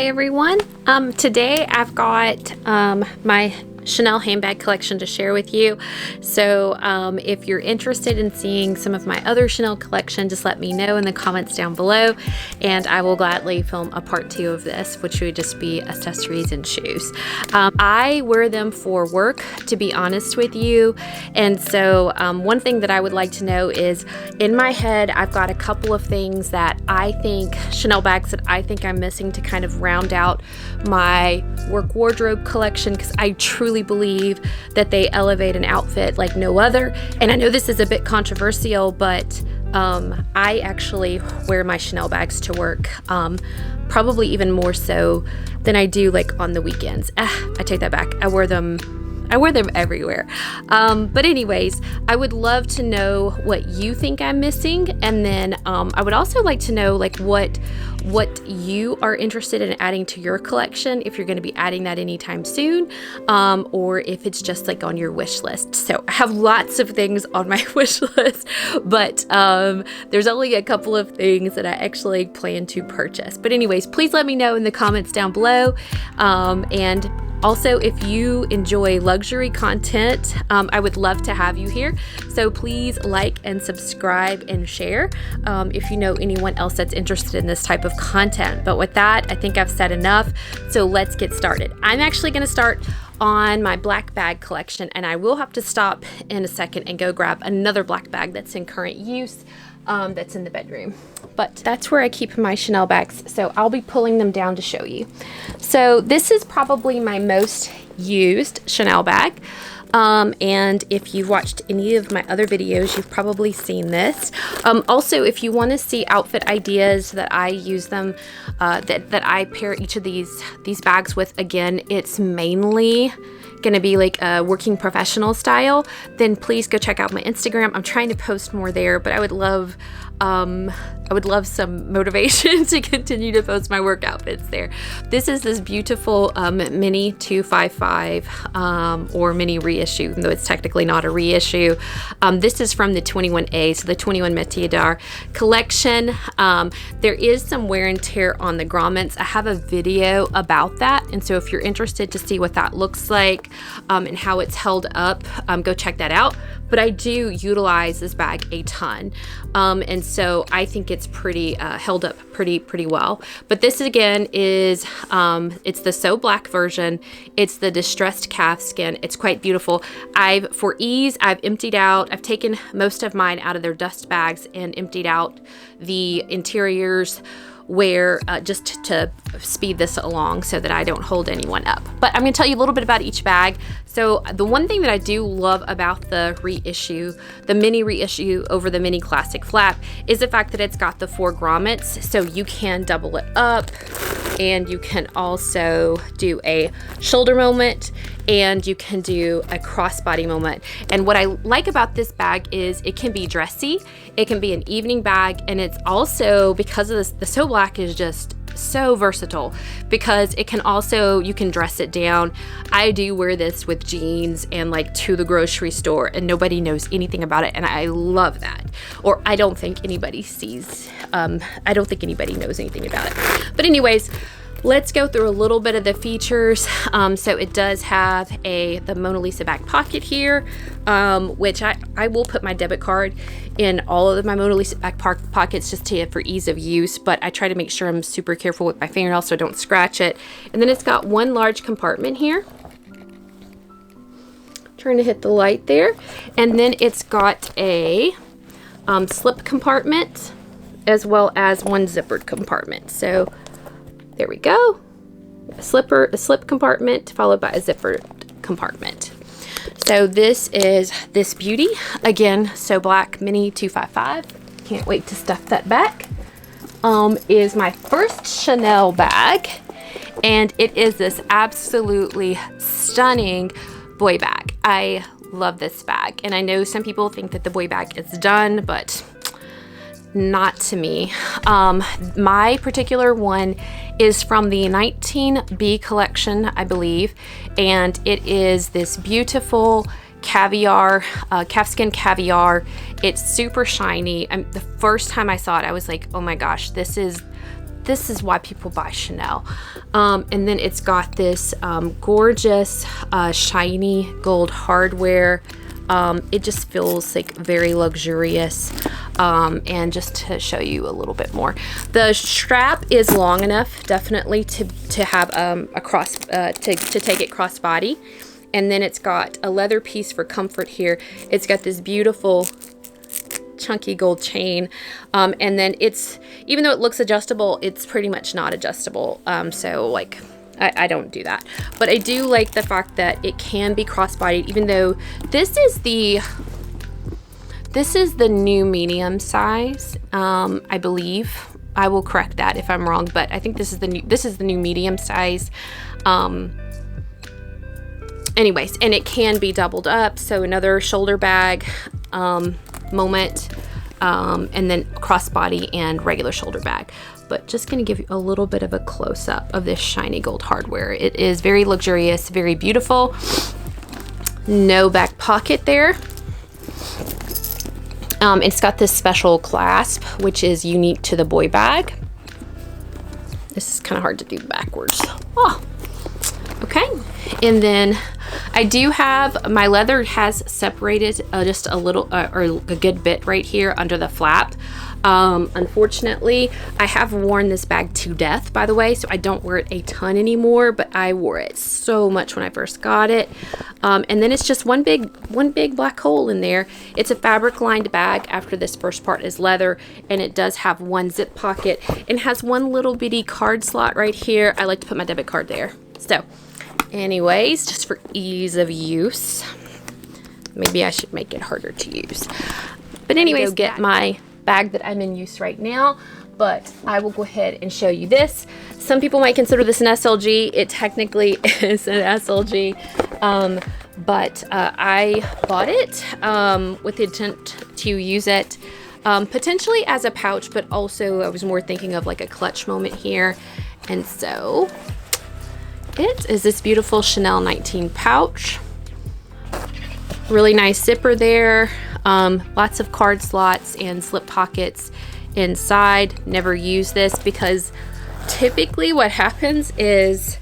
Hi everyone. Today I've got my Chanel handbag collection to share with you. So if you're interested in seeing some of my other Chanel collection, just let me know in the comments down below and I will gladly film a part 2 of this, which would just be accessories and shoes. I wear them for work, to be honest with you, and so one thing that I would like to know is, in my head I've got a couple of things that I think, Chanel bags that I think I'm missing to kind of round out my work wardrobe collection, because I truly believe that they elevate an outfit like no other. And I know this is a bit controversial, but I actually wear my Chanel bags to work, probably even more so than I do like on the weekends. I take that back. I wear them everywhere. But anyways, I would love to know what you think I'm missing, and then I would also like to know like what you are interested in adding to your collection, if you're going to be adding that anytime soon, or if it's just like on your wish list. So I have lots of things on my wish list, but there's only a couple of things that I actually plan to purchase. But anyways, please let me know in the comments down below, and also, if you enjoy luxury content, I would love to have you here. So please like and subscribe and share if you know anyone else that's interested in this type of content. But with that, I think I've said enough. So let's get started. I'm actually going to start on my black bag collection, and I will have to stop in a second and go grab another black bag that's in current use. That's in the bedroom, but that's where I keep my Chanel bags, so I'll be pulling them down to show you. So this is probably my most used Chanel bag, and if you've watched any of my other videos, you've probably seen this. Also, if you want to see outfit ideas that I use them, that I pair each of these bags with, again, it's mainly going to be like a working professional style, then please go check out my Instagram. I'm trying to post more there, but I would love some motivation to continue to post my work outfits there. This is this beautiful mini 255 or mini reissue, even though it's technically not a reissue. This is from the 21A, so the 21 Métier d'Art collection. There is some wear and tear on the grommets. I have a video about that, and so if you're interested to see what that looks like and how it's held up, go check that out. But I do utilize this bag a ton, and so I think it's pretty held up pretty well. But this again is it's the So Black version. It's the distressed calf skin. It's quite beautiful. For ease, I've taken most of mine out of their dust bags and emptied out the interiors, where just to speed this along so that I don't hold anyone up. But I'm going to tell you a little bit about each bag. So the one thing that I do love about the reissue, the mini reissue over the mini classic flap, is the fact that it's got the 4 grommets, so you can double it up, and you can also do a shoulder moment, and you can do a crossbody moment. And what I like about this bag is it can be dressy, it can be an evening bag, and it's also, because of this, the So Black is just so versatile, because it can also, you can dress it down. I do wear this with jeans and like to the grocery store, and nobody knows anything about it, and I love that. Or I don't think anybody knows anything about it. But anyways, let's go through a little bit of the features. So it does have the Mona Lisa back pocket here, which I will put my debit card in all of my Mona Lisa back pockets just for ease of use, but I try to make sure I'm super careful with my fingernails so I don't scratch it. And then it's got one large compartment here. Trying to hit the light there. And then it's got a slip compartment as well as one zippered compartment. So there we go. A slip compartment followed by a zippered compartment. So this is this beauty. Again, So Black Mini 255. Can't wait to stuff that back. Is my first Chanel bag, and it is this absolutely stunning boy bag. I love this bag, and I know some people think that the boy bag is done, but not to me. My particular one is from the 19B collection, I believe, and it is this beautiful caviar, calfskin caviar. It's super shiny. The first time I saw it, I was like, oh my gosh, this is this is why people buy Chanel. And then it's got this gorgeous shiny gold hardware. It just feels like very luxurious. And just to show you a little bit more, the strap is long enough definitely to have a cross to take it crossbody. And then it's got a leather piece for comfort here. It's got this beautiful chunky gold chain. And then it's, even though it looks adjustable, it's pretty much not adjustable. So like, I don't do that. But I do like the fact that it can be crossbodied, even though this is the new medium size, I believe. I will correct that if I'm wrong, but I think this is the new medium size. Anyways, and it can be doubled up, so another shoulder bag moment, and then crossbody and regular shoulder bag. But just gonna give you a little bit of a close-up of this shiny gold hardware. It is very luxurious, very beautiful. No back pocket there. It's got this special clasp, which is unique to the boy bag. This is kind of hard to do backwards. Oh, okay. And then I do have, my leather has separated just a little, or a good bit right here under the flap. Unfortunately, I have worn this bag to death, by the way, so I don't wear it a ton anymore, but I wore it so much when I first got it. And then it's just one big black hole in there. It's a fabric lined bag after this first part is leather, and it does have one zip pocket and has one little bitty card slot right here. I like to put my debit card there. So anyways, just for ease of use, maybe I should make it harder to use. But anyways, get my bag that I'm in use right now, but I will go ahead and show you this. Some people might consider this an SLG. It technically is an SLG, but I bought it with the intent to use it potentially as a pouch, but also I was more thinking of like a clutch moment here. And so it is this beautiful Chanel 19 pouch. Really nice zipper there. Lots of card slots and slip pockets inside. Never use this because typically what happens is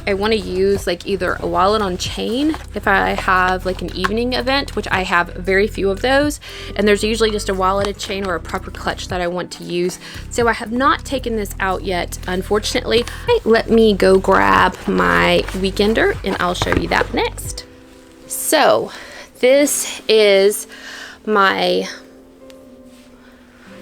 I want to use like either a wallet on chain if I have like an evening event, which I have very few of those, and there's usually just a walleted chain or a proper clutch that I want to use. So I have not taken this out yet, unfortunately. Let me go grab my weekender and I'll show you that next. So this is my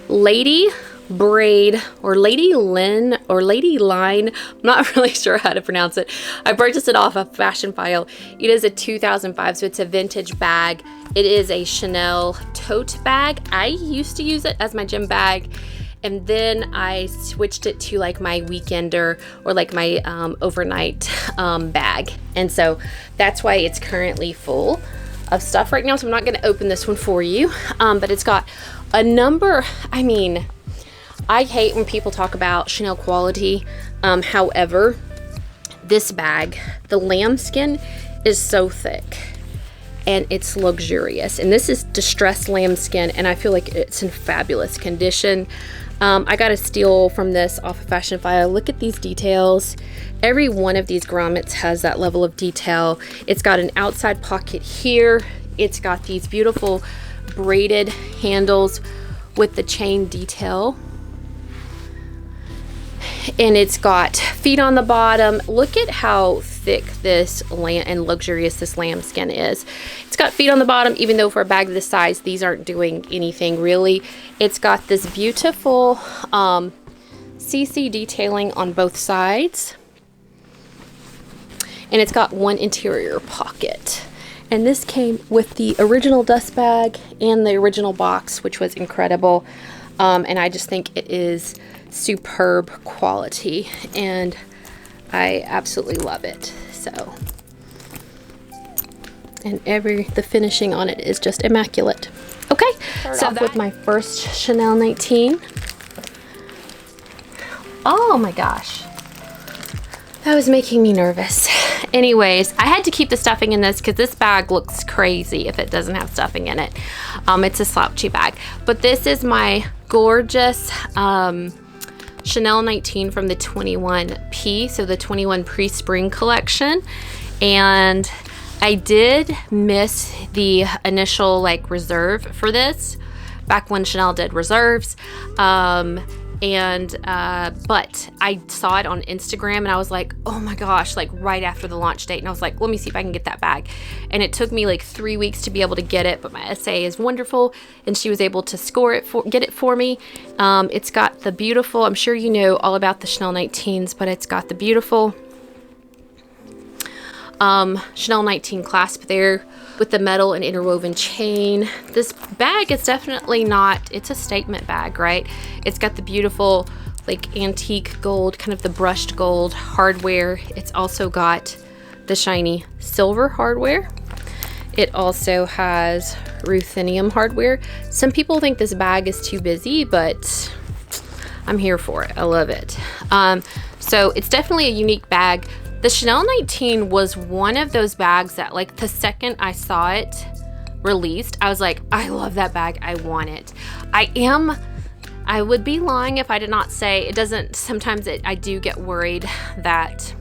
lady braid or lady line. I'm not really sure how to pronounce it. I purchased it off a fashion file. It is a 2005, so it's a vintage bag. It is a Chanel tote bag. I used to use it as my gym bag, and then I switched it to like my weekender or like my overnight bag. And so that's why it's currently full of stuff right now. So I'm not going to open this one for you, but it's got a number. I mean, I hate when people talk about Chanel quality. However, this bag, the lambskin is so thick and it's luxurious. And this is distressed lambskin, and I feel like it's in fabulous condition. I got a steal from this off of Fashion File. Look at these details. Every one of these grommets has that level of detail. It's got an outside pocket here. It's got these beautiful braided handles with the chain detail. And it's got feet on the bottom. Look at how thick this and luxurious this lambskin is. It's got feet on the bottom, even though for a bag this size, these aren't doing anything really. It's got this beautiful CC detailing on both sides. And it's got one interior pocket. And this came with the original dust bag and the original box, which was incredible. And I just think it is superb quality, and I absolutely love it. So, and the finishing on it is just immaculate. Okay, so off with my first Chanel 19. Oh my gosh, that was making me nervous. Anyways, I had to keep the stuffing in this because this bag looks crazy if it doesn't have stuffing in it. It's a slouchy bag, but this is my gorgeous Chanel 19 from the 21P, so the 21 pre-spring collection. And I did miss the initial like reserve for this back when Chanel did reserves. But I saw it on Instagram and I was like, oh my gosh, like right after the launch date. And I was like, let me see if I can get that bag. And it took me like 3 weeks to be able to get it, but my SA is wonderful and she was able to get it for me. It's got the beautiful, I'm sure you know all about the Chanel 19s, but it's got the beautiful Chanel 19 clasp there with the metal and interwoven chain. This bag is definitely not, it's a statement bag, right? It's got the beautiful like antique gold, kind of the brushed gold hardware. It's also got the shiny silver hardware. It also has ruthenium hardware. Some people think this bag is too busy, but I'm here for it. I love it. So it's definitely a unique bag. The Chanel 19 was one of those bags that like the second I saw it released, I was like, I love that bag. I want it. I would be lying if I did not say it doesn't. Sometimes I do get worried that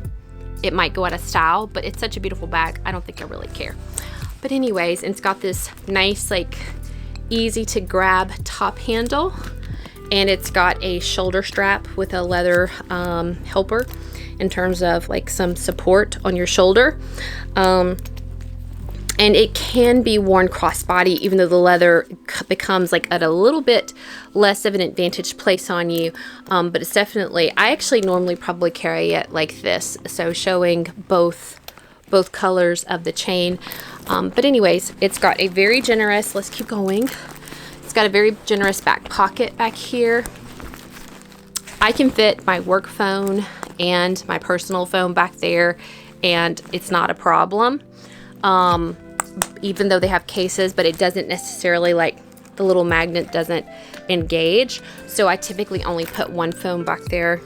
it might go out of style, but it's such a beautiful bag. I don't think I really care. But anyways, it's got this nice, like easy to grab top handle, and it's got a shoulder strap with a leather helper in terms of like some support on your shoulder. And it can be worn crossbody, even though the leather becomes like at a little bit less of an advantage place on you. But it's definitely, I actually normally probably carry it like this, so showing both colors of the chain. But anyways, it's got a very generous, let's keep going. It's got a very generous back pocket back here. I can fit my work phone and my personal phone back there, and it's not a problem. Even though they have cases, but it doesn't necessarily, like the little magnet doesn't engage. So I typically only put one phone back there.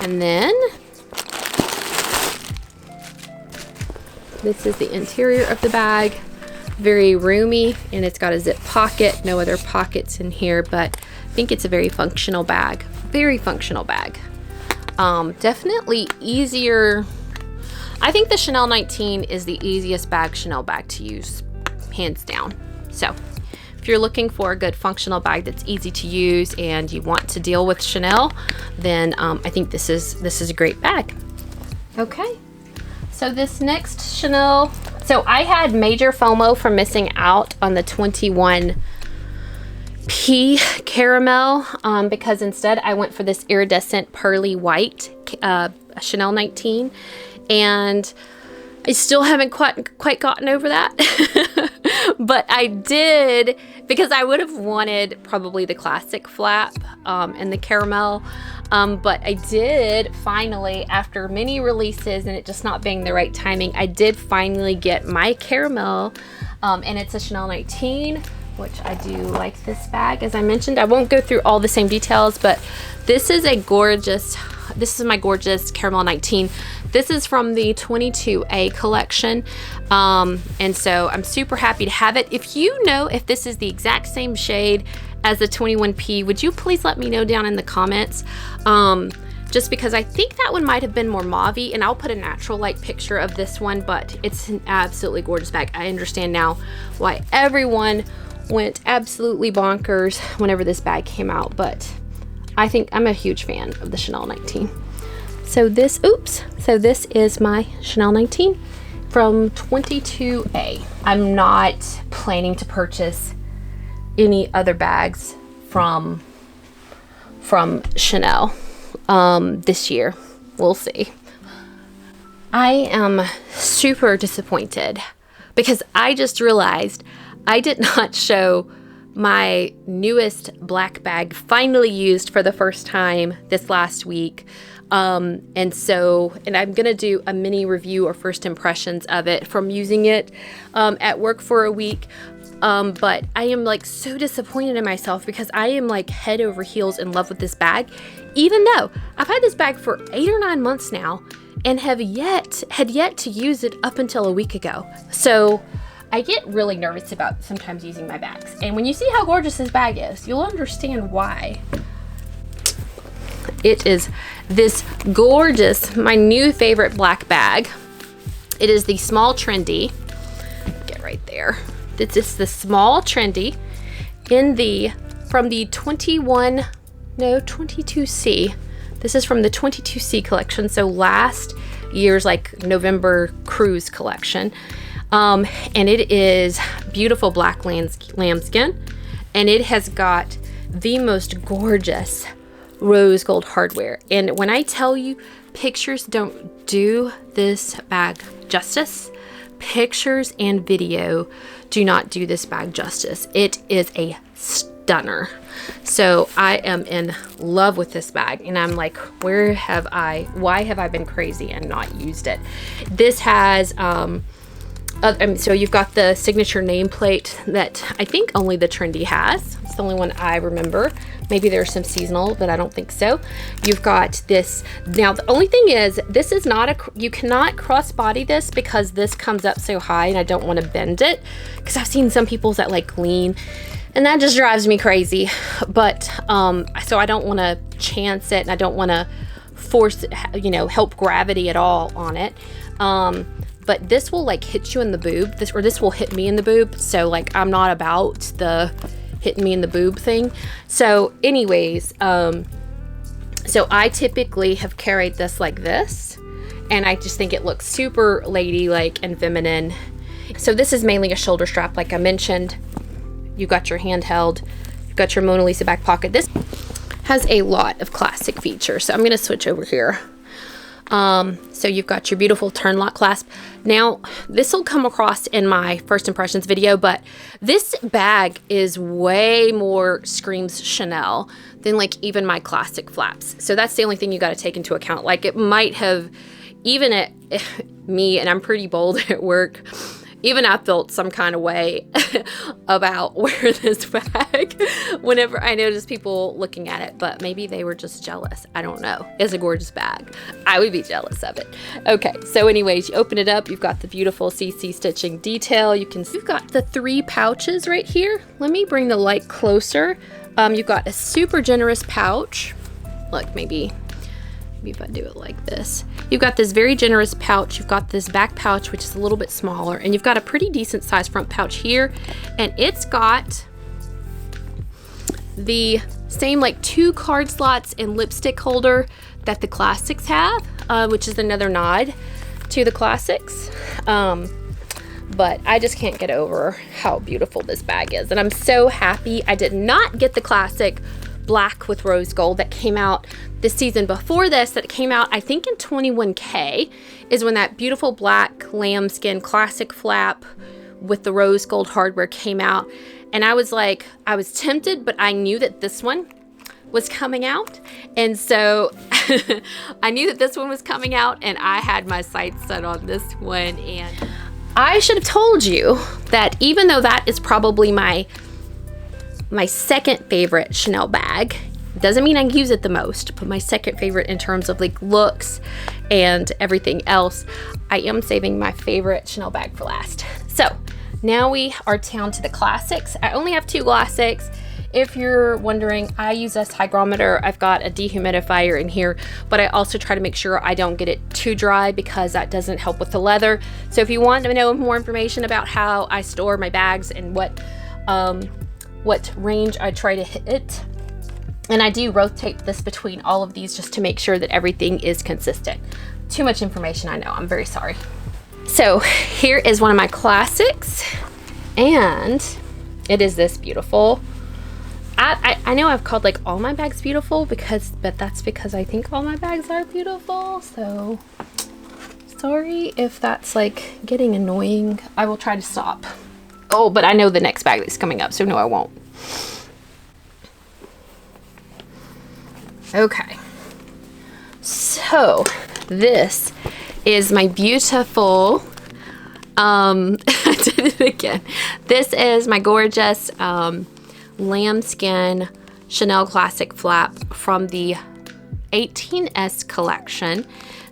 And then this is the interior of the bag. Very roomy, and it's got a zip pocket. No other pockets in here, but I think it's a very functional bag. Very functional bag. Definitely easier. I think the Chanel 19 is the easiest Chanel bag to use, hands down. So if you're looking for a good functional bag that's easy to use and you want to deal with Chanel, then I think this is a great bag. Okay, so this next Chanel, so I had major FOMO for missing out on the 21P caramel because instead I went for this iridescent pearly white Chanel 19, and I still haven't quite gotten over that. But I did, because I would have wanted probably the classic flap and the caramel, but I did finally, after many releases and it just not being the right timing, I did finally get my caramel, and it's a Chanel 19, which I do like this bag. As I mentioned, I won't go through all the same details, but this is my gorgeous caramel 19. This is from the 22A collection, and so I'm super happy to have it. If you know if this is the exact same shade as the 21P, would you please let me know down in the comments? Just because I think that one might have been more mauve-y, and I'll put a natural light picture of this one, but it's an absolutely gorgeous bag. I understand now why everyone went absolutely bonkers whenever this bag came out, but I think I'm a huge fan of the Chanel 19. So this is my Chanel 19 from 22A. I'm not planning to purchase any other bags from Chanel this year. We'll see. I am super disappointed because I just realized I did not show my newest black bag, finally used for the first time this last week. And I'm gonna do a mini review or first impressions of it from using it at work for a week. But I am like so disappointed in myself because I am like head over heels in love with this bag, even though I've had this bag for 8 or 9 months now and had yet to use it up until a week ago. So I get really nervous about sometimes using my bags. And when you see how gorgeous this bag is, you'll understand why. It is this gorgeous, my new favorite black bag. It is the small Trendy. Get right there. It's just the small Trendy from the 22C. This is from the 22C collection. So last year's like November cruise collection. And it is beautiful black lambskin. And it has got the most gorgeous rose gold hardware. And when I tell you, pictures don't do this bag justice. Pictures and video do not do this bag justice. It is a stunner. So I am in love with this bag, and I'm like, why have I been crazy and not used it? This has so you've got the signature nameplate that I think only the Trendy has. It's the only one I remember. Maybe there's some seasonal, but I don't think so. You've got this. Now, the only thing is, this is not you cannot crossbody this because this comes up so high, and I don't want to bend it because I've seen some people that like lean, and that just drives me crazy. But so I don't want to chance it, and I don't want to force, help gravity at all on it. But this will like hit you in the boob. This will hit me in the boob. So like, I'm not about the hitting me in the boob thing. So anyways, so I typically have carried this like this, and I just think it looks super ladylike and feminine. So this is mainly a shoulder strap, like I mentioned. You've got your handheld, you've got your Mona Lisa back pocket. This has a lot of classic features. So I'm gonna switch over here. So you've got your beautiful turn lock clasp. Now, this will come across in my first impressions video, but this bag is way more screams Chanel than like even my classic flaps. So that's the only thing you got to take into account. Like, it might have, even at me, and I'm pretty bold at work, even I felt some kind of way about wearing this bag whenever I noticed people looking at it, but maybe they were just jealous. I don't know. It's a gorgeous bag. I would be jealous of it. Okay, so anyways, you open it up. You've got the beautiful CC stitching detail. You've got the 3 pouches right here. Let me bring the light closer. You've got a super generous pouch. Look, maybe if I do it like this. You've got this very generous pouch. You've got this back pouch, which is a little bit smaller, and you've got a pretty decent sized front pouch here, and it's got the same like 2 card slots and lipstick holder that the classics have, which is another nod to the classics. But I just can't get over how beautiful this bag is, and I'm so happy I did not get the classic black with rose gold that came out this season. Before this, that came out I think in 21K, is when that beautiful black lambskin classic flap with the rose gold hardware came out, and I was tempted, but I knew that this one was coming out, and so I knew that this one was coming out, and I had my sights set on this one. And I should have told you that even though that is probably my second favorite Chanel bag, doesn't mean I use it the most, but my second favorite in terms of like looks and everything else, I am saving my favorite Chanel bag for last. So now we are down to the classics. I only have 2 classics. If you're wondering, I use this hygrometer. I've got a dehumidifier in here, but I also try to make sure I don't get it too dry because that doesn't help with the leather. So if you want to know more information about how I store my bags and what range I try to hit, and I do rotate this between all of these just to make sure that everything is consistent. Too much information, I know, I'm very sorry. So here is one of my classics, and it is this beautiful. I know I've called like all my bags beautiful but that's because I think all my bags are beautiful, so sorry if that's like getting annoying. I will try to stop. Oh, but I know the next bag that's coming up, so no, I won't. Okay, so this is my beautiful, I did it again. This is my gorgeous lambskin Chanel classic flap from the 18S collection.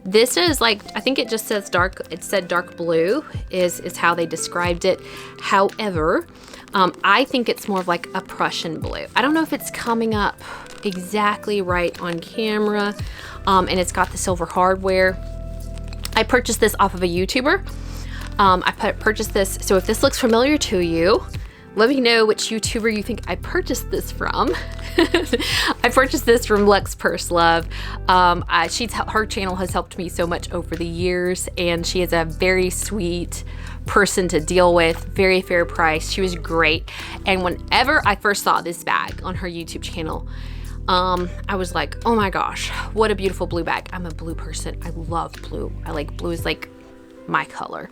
This is like, I think it just says dark, it said dark blue is how they described it. However, I think it's more of like a Prussian blue. I don't know if it's coming up exactly right on camera. And it's got the silver hardware. I purchased this off of a YouTuber. I purchased this, so if this looks familiar to you, let me know which YouTuber you think I purchased this from. I purchased this from Lux Purse Love. Her channel has helped me so much over the years, and she is a very sweet person to deal with, very fair price. She was great. And whenever I first saw this bag on her YouTube channel, I was like, oh my gosh, what a beautiful blue bag. I'm a blue person. I love blue. Blue is like my color.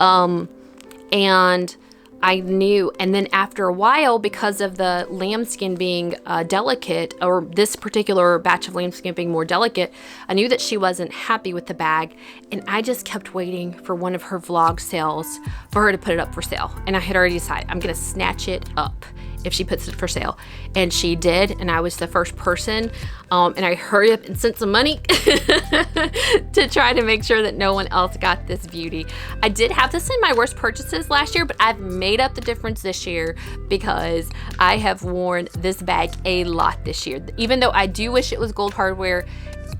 And I knew, and then after a while, because of the lambskin being delicate, or this particular batch of lambskin being more delicate, I knew that she wasn't happy with the bag, and I just kept waiting for one of her vlog sales for her to put it up for sale. And I had already decided I'm gonna snatch it up if she puts it for sale, and she did, and I was the first person, and I hurried up and sent some money to try to make sure that no one else got this beauty. I did have this in my worst purchases last year, but I've made up the difference this year because I have worn this bag a lot this year. Even though I do wish it was gold hardware,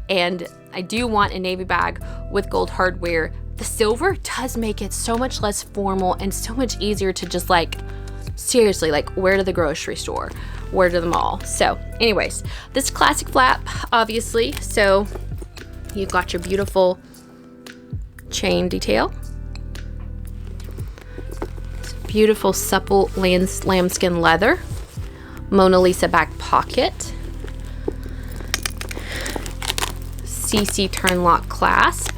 and I do want a navy bag with gold hardware, the silver does make it so much less formal and so much easier to just seriously, wear to the grocery store, wear to the mall. So anyways, this classic flap, obviously. So you've got your beautiful chain detail. Beautiful supple lambskin leather. Mona Lisa back pocket. CC turn lock clasp.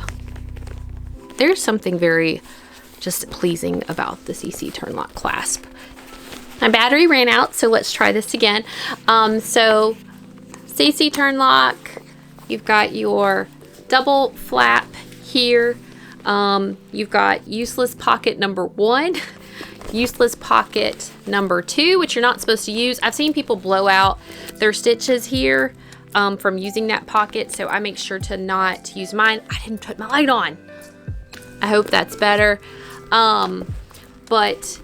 There's something very just pleasing about the CC turn lock clasp. My battery ran out, so let's try this again. So CC turn lock, you've got your double flap here. You've got useless pocket number 1, useless pocket number 2, which you're not supposed to use. I've seen people blow out their stitches here from using that pocket, so I make sure to not use mine. I didn't put my light on. I hope that's better. But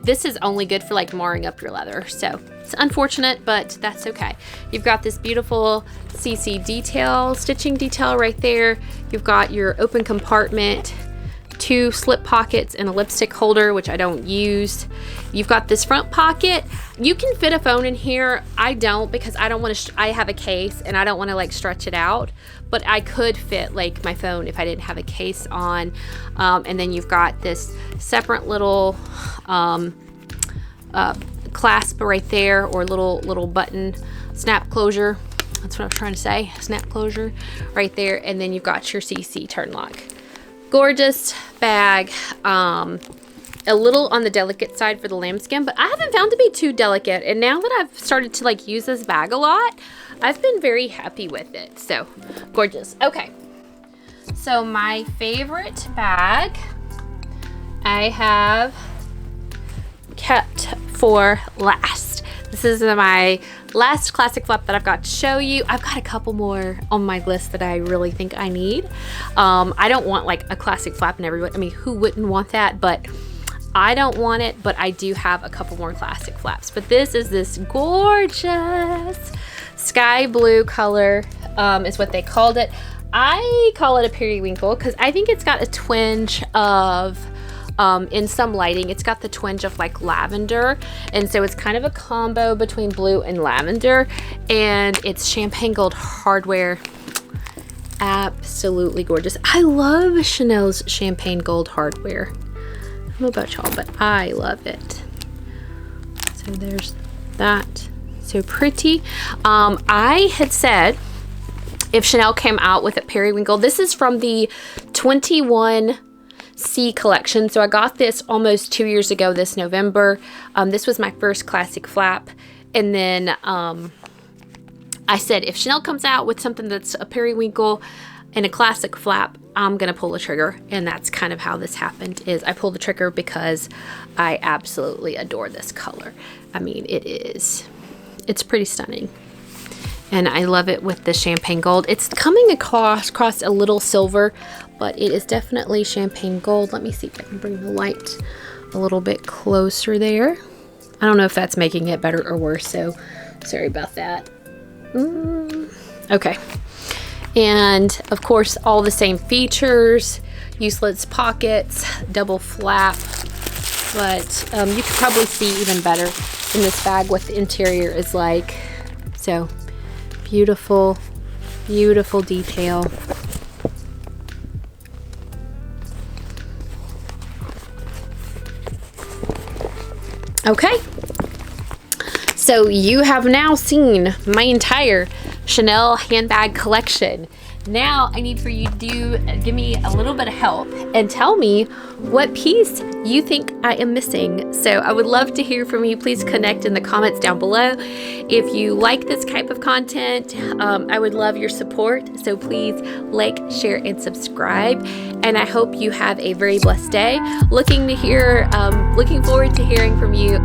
this is only good for marring up your leather, so it's unfortunate, but that's okay. You've got this beautiful CC detail, stitching detail right there. You've got your open compartment, 2 slip pockets, and a lipstick holder, which I don't use. You've got this front pocket. You can fit a phone in here. I don't, because I don't want to, I have a case and I don't want to stretch it out, but I could fit my phone if I didn't have a case on. And then you've got this separate little clasp right there, or little button snap closure. That's what I was trying to say, snap closure right there. And then you've got your CC turn lock. Gorgeous bag. A little on the delicate side for the lambskin, but I haven't found to be too delicate. And now that I've started to use this bag a lot, I've been very happy with it. So gorgeous. Okay, so my favorite bag I have kept for last. This is my last classic flap that I've got to show you. I've got a couple more on my list that I really think I need. I don't want a classic flap in everyone. I mean, who wouldn't want that? But I don't want it, but I do have a couple more classic flaps. But this is this gorgeous sky blue color, is what they called it. I call it a periwinkle because I think it's got a twinge of in some lighting, it's got the twinge of lavender, and so it's kind of a combo between blue and lavender, and it's champagne gold hardware. Absolutely gorgeous. I love Chanel's champagne gold hardware. I don't know about y'all, but I love it. So there's that. So pretty. I had said if Chanel came out with a periwinkle, this is from the 21C collection. So I got this almost 2 years ago this November. This was my first classic flap. And then I said, if Chanel comes out with something that's a periwinkle and a classic flap, I'm gonna pull the trigger. And that's kind of how this happened, is I pulled the trigger because I absolutely adore this color. I mean, it's pretty stunning. And I love it with the champagne gold. It's coming across a little silver, but it is definitely champagne gold. Let me see if I can bring the light a little bit closer there. I don't know if that's making it better or worse, so sorry about that. Okay. And of course, all the same features, useless pockets, double flap, but you could probably see even better in this bag what the interior is like. So beautiful, beautiful detail. Okay, so you have now seen my entire Chanel handbag collection. Now I need for you to give me a little bit of help and tell me what piece you think I am missing. So I would love to hear from you. Please connect in the comments down below. If you like this type of content, I would love your support. So please like, share, and subscribe. And I hope you have a very blessed day. Looking forward to hearing from you.